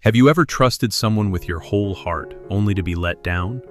Have you ever trusted someone with your whole heart, only to be let down?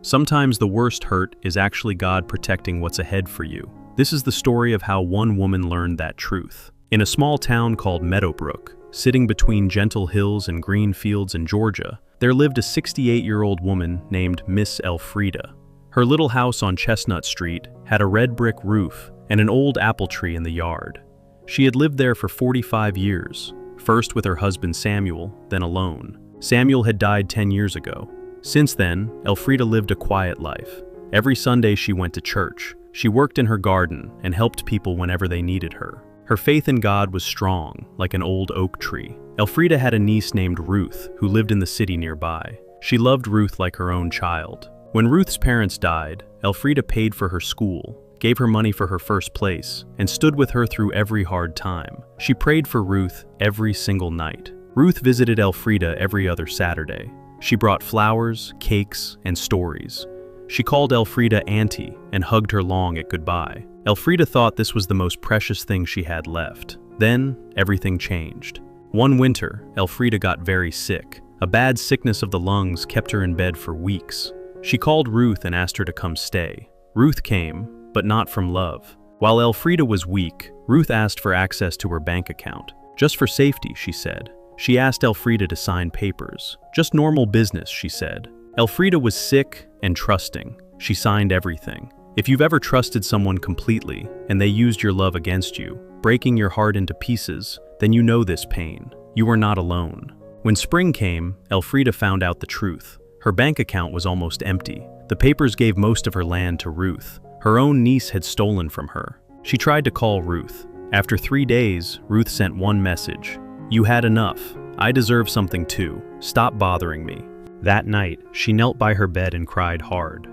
Sometimes the worst hurt is actually God protecting what's ahead for you. This is the story of how one woman learned that truth. In a small town called Meadowbrook, sitting between gentle hills and green fields in Georgia, there lived a 68-year-old woman named Miss Elfrieda. Her little house on Chestnut Street had a red brick roof and an old apple tree in the yard. She had lived there for 45 years. First with her husband Samuel, then alone. Samuel had died 10 years ago. Since then, Elfrieda lived a quiet life. Every Sunday she went to church. She worked in her garden and helped people whenever they needed her. Her faith in God was strong, like an old oak tree. Elfrieda had a niece named Ruth, who lived in the city nearby. She loved Ruth like her own child. When Ruth's parents died, Elfrieda paid for her school, gave her money for her first place, and stood with her through every hard time. She prayed for Ruth every single night. Ruth visited Elfrieda every other Saturday. She brought flowers, cakes, and stories. She called Elfrieda Auntie and hugged her long at goodbye. Elfrieda thought this was the most precious thing she had left. Then, everything changed. One winter, Elfrieda got very sick. A bad sickness of the lungs kept her in bed for weeks. She called Ruth and asked her to come stay. Ruth came, but not from love. While Elfrieda was weak, Ruth asked for access to her bank account. Just for safety, she said. She asked Elfrieda to sign papers. Just normal business, she said. Elfrieda was sick and trusting. She signed everything. If you've ever trusted someone completely and they used your love against you, breaking your heart into pieces, then you know this pain. You were not alone. When spring came, Elfrieda found out the truth. Her bank account was almost empty. The papers gave most of her land to Ruth. Her own niece had stolen from her. She tried to call Ruth. After 3 days, Ruth sent one message. "You had enough. I deserve something too. Stop bothering me." That night, she knelt by her bed and cried hard.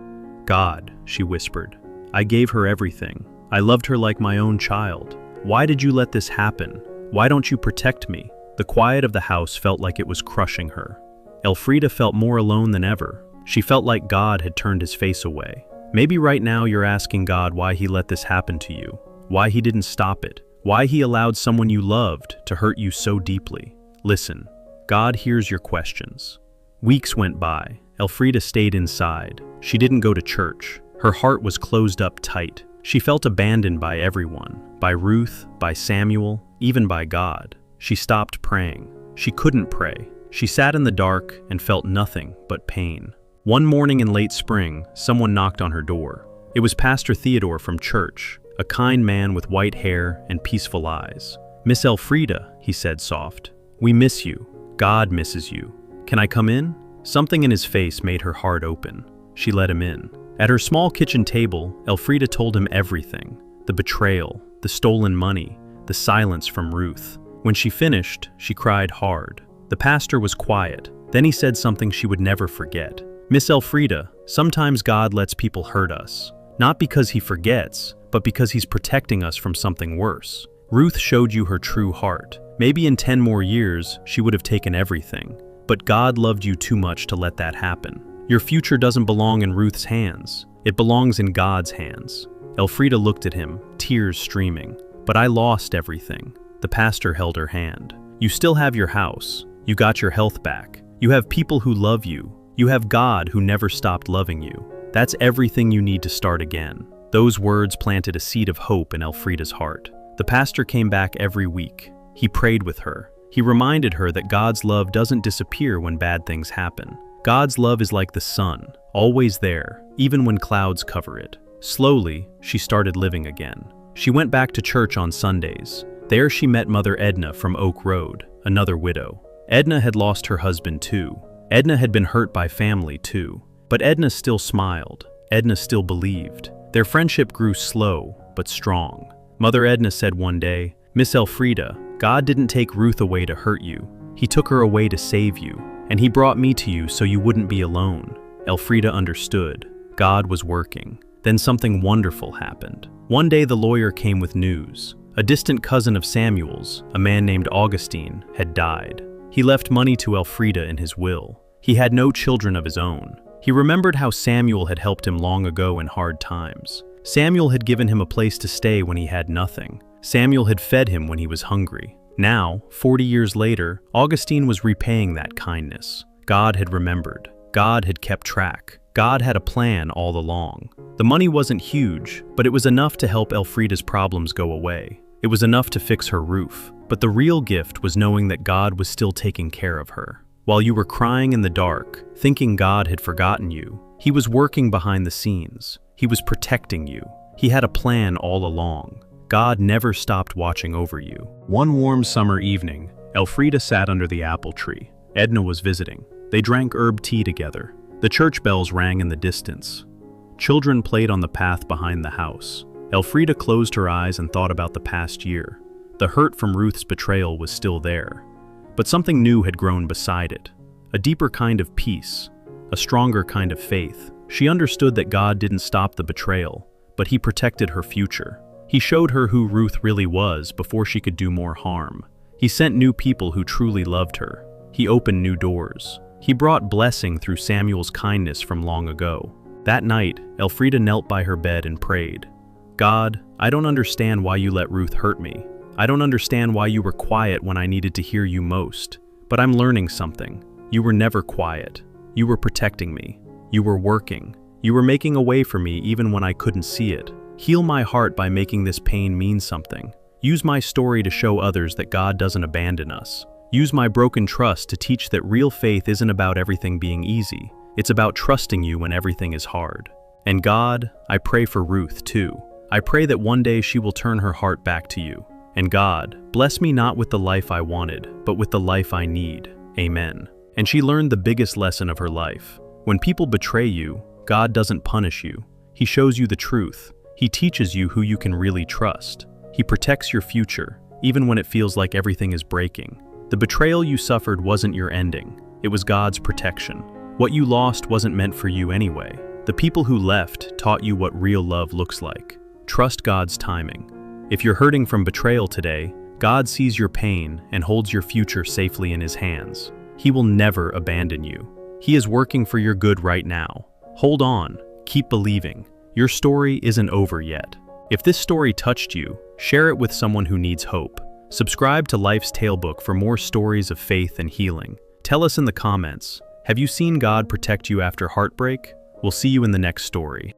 "God," she whispered, "I gave her everything. I loved her like my own child. Why did you let this happen? Why don't you protect me?" The quiet of the house felt like it was crushing her. Elfrieda felt more alone than ever. She felt like God had turned his face away. Maybe right now you're asking God why he let this happen to you, why he didn't stop it, why he allowed someone you loved to hurt you so deeply. Listen, God hears your questions. Weeks went by. Elfrieda stayed inside. She didn't go to church. Her heart was closed up tight. She felt abandoned by everyone, by Ruth, by Samuel, even by God. She stopped praying. She couldn't pray. She sat in the dark and felt nothing but pain. One morning in late spring, someone knocked on her door. It was Pastor Theodore from church, a kind man with white hair and peaceful eyes. "Miss Elfrieda," he said soft, "we miss you. God misses you. Can I come in?" Something in his face made her heart open. She let him in. At her small kitchen table, Elfrieda told him everything. The betrayal, the stolen money, the silence from Ruth. When she finished, she cried hard. The pastor was quiet. Then he said something she would never forget. "Miss Elfrieda, sometimes God lets people hurt us. Not because he forgets, but because he's protecting us from something worse. Ruth showed you her true heart. Maybe in 10 more years, she would have taken everything. But God loved you too much to let that happen. Your future doesn't belong in Ruth's hands. It belongs in God's hands." Elfrieda looked at him, tears streaming. "But I lost everything." The pastor held her hand. "You still have your house. You got your health back. You have people who love you. You have God who never stopped loving you. That's everything you need to start again." Those words planted a seed of hope in Elfrieda's heart. The pastor came back every week. He prayed with her. He reminded her that God's love doesn't disappear when bad things happen. God's love is like the sun, always there, even when clouds cover it. Slowly, she started living again. She went back to church on Sundays. There she met Mother Edna from Oak Road, another widow. Edna had lost her husband too. Edna had been hurt by family too. But Edna still smiled. Edna still believed. Their friendship grew slow, but strong. Mother Edna said one day, "Miss Elfrieda, God didn't take Ruth away to hurt you. He took her away to save you. And he brought me to you so you wouldn't be alone." Elfrieda understood. God was working. Then something wonderful happened. One day the lawyer came with news. A distant cousin of Samuel's, a man named Augustine, had died. He left money to Elfrieda in his will. He had no children of his own. He remembered how Samuel had helped him long ago in hard times. Samuel had given him a place to stay when he had nothing. Samuel had fed him when he was hungry. Now, 40 years later, Augustine was repaying that kindness. God had remembered. God had kept track. God had a plan all along. The money wasn't huge, but it was enough to help Elfrieda's problems go away. It was enough to fix her roof. But the real gift was knowing that God was still taking care of her. While you were crying in the dark, thinking God had forgotten you, He was working behind the scenes. He was protecting you. He had a plan all along. God never stopped watching over you. One warm summer evening, Elfrieda sat under the apple tree. Edna was visiting. They drank herb tea together. The church bells rang in the distance. Children played on the path behind the house. Elfrieda closed her eyes and thought about the past year. The hurt from Ruth's betrayal was still there. But something new had grown beside it. A deeper kind of peace. A stronger kind of faith. She understood that God didn't stop the betrayal, but He protected her future. He showed her who Ruth really was before she could do more harm. He sent new people who truly loved her. He opened new doors. He brought blessing through Samuel's kindness from long ago. That night, Elfrieda knelt by her bed and prayed. God, I don't understand why you let Ruth hurt me. I don't understand why you were quiet when I needed to hear you most. But I'm learning something. You were never quiet. You were protecting me. You were working. You were making a way for me even when I couldn't see it. Heal my heart by making this pain mean something. Use my story to show others that God doesn't abandon us. Use my broken trust to teach that real faith isn't about everything being easy. It's about trusting you when everything is hard. And God, I pray for Ruth too. I pray that one day she will turn her heart back to you. And God, bless me not with the life I wanted, but with the life I need. Amen. And she learned the biggest lesson of her life. When people betray you, God doesn't punish you. He shows you the truth. He teaches you who you can really trust. He protects your future, even when it feels like everything is breaking. The betrayal you suffered wasn't your ending. It was God's protection. What you lost wasn't meant for you anyway. The people who left taught you what real love looks like. Trust God's timing. If you're hurting from betrayal today, God sees your pain and holds your future safely in His hands. He will never abandon you. He is working for your good right now. Hold on. Keep believing. Your story isn't over yet. If this story touched you, share it with someone who needs hope. Subscribe to Life's Talebook for more stories of faith and healing. Tell us in the comments, have you seen God protect you after heartbreak? We'll see you in the next story.